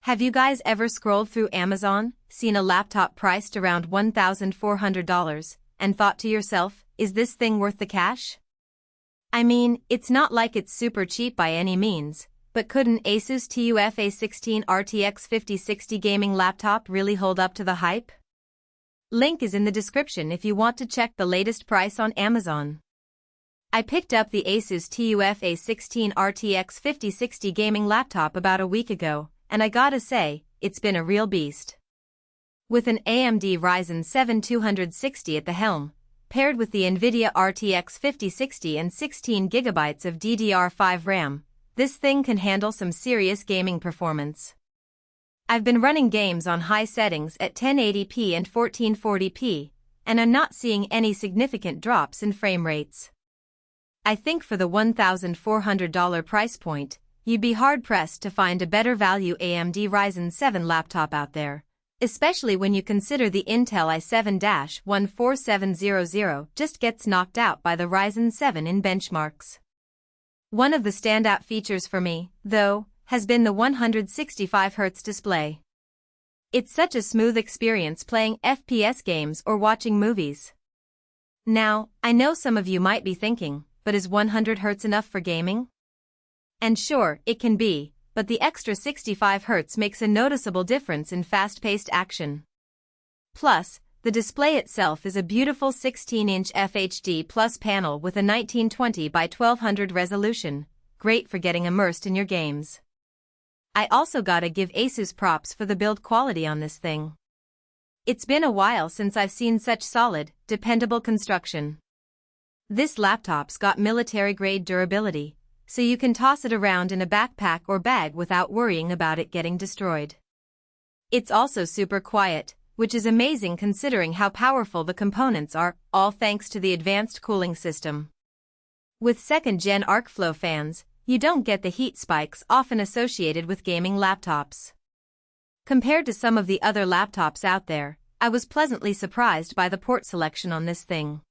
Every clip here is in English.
Have you guys ever scrolled through Amazon, seen a laptop priced around $1,400, and thought to yourself, is this thing worth the cash? I mean, it's not like it's super cheap by any means, but could an ASUS TUF A16 RTX 5060 gaming laptop really hold up to the hype? Link is in the description if you want to check the latest price on Amazon. I picked up the ASUS TUF A16 RTX 5060 gaming laptop about a week ago, and I gotta say, it's been a real beast. With an AMD Ryzen 7 260 at the helm, paired with the NVIDIA RTX 5060 and 16GB of DDR5 RAM, this thing can handle some serious gaming performance. I've been running games on high settings at 1080p and 1440p, and I'm not seeing any significant drops in frame rates. I think for the $1,400 price point, you'd be hard-pressed to find a better value AMD Ryzen 7 laptop out there, especially when you consider the Intel i7-14700 just gets knocked out by the Ryzen 7 in benchmarks. One of the standout features for me, though, has been the 165Hz display. It's such a smooth experience playing FPS games or watching movies. Now, I know some of you might be thinking, but is 100Hz enough for gaming? And sure, it can be, but the extra 65Hz makes a noticeable difference in fast-paced action. Plus, the display itself is a beautiful 16-inch FHD Plus panel with a 1920 by 1200 resolution, great for getting immersed in your games. I also gotta give ASUS props for the build quality on this thing. It's been a while since I've seen such solid, dependable construction. This laptop's got military-grade durability, so you can toss it around in a backpack or bag without worrying about it getting destroyed. It's also super quiet, which is amazing considering how powerful the components are, all thanks to the advanced cooling system. With second-gen ArcFlow fans, you don't get the heat spikes often associated with gaming laptops. Compared to some of the other laptops out there, I was pleasantly surprised by the port selection on this thing.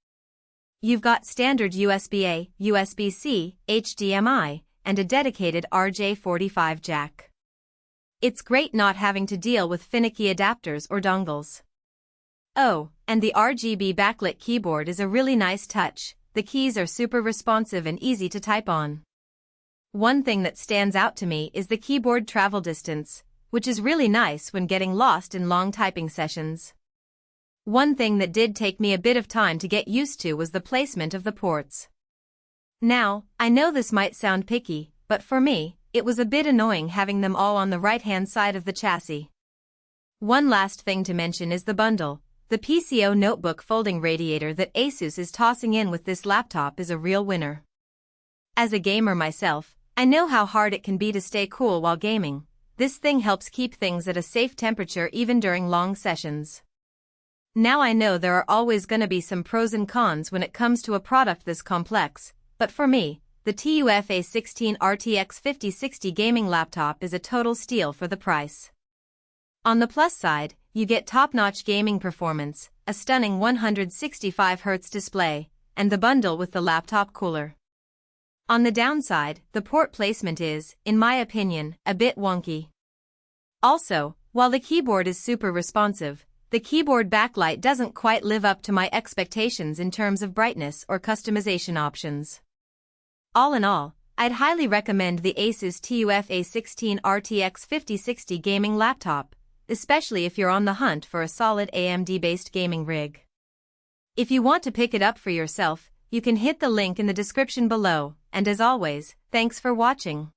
You've got standard USB-A, USB-C, HDMI, and a dedicated RJ45 jack. It's great not having to deal with finicky adapters or dongles. Oh, and the RGB backlit keyboard is a really nice touch. The keys are super responsive and easy to type on. One thing that stands out to me is the keyboard travel distance, which is really nice when getting lost in long typing sessions. One thing that did take me a bit of time to get used to was the placement of the ports. Now, I know this might sound picky, but for me, it was a bit annoying having them all on the right-hand side of the chassis. One last thing to mention is the bundle. The PCO notebook folding radiator that ASUS is tossing in with this laptop is a real winner. As a gamer myself, I know how hard it can be to stay cool while gaming. This thing helps keep things at a safe temperature even during long sessions. Now I know there are always gonna be some pros and cons when it comes to a product this complex, but for me, the TUF A16 RTX 5060 gaming laptop is a total steal for the price. On the plus side, you get top-notch gaming performance, a stunning 165Hz display, and the bundle with the laptop cooler. On the downside, the port placement is, in my opinion, a bit wonky. Also, while the keyboard is super responsive, the keyboard backlight doesn't quite live up to my expectations in terms of brightness or customization options. All in all, I'd highly recommend the ASUS TUF A16 RTX 5060 gaming laptop, especially if you're on the hunt for a solid AMD-based gaming rig. If you want to pick it up for yourself, you can hit the link in the description below, and as always, thanks for watching.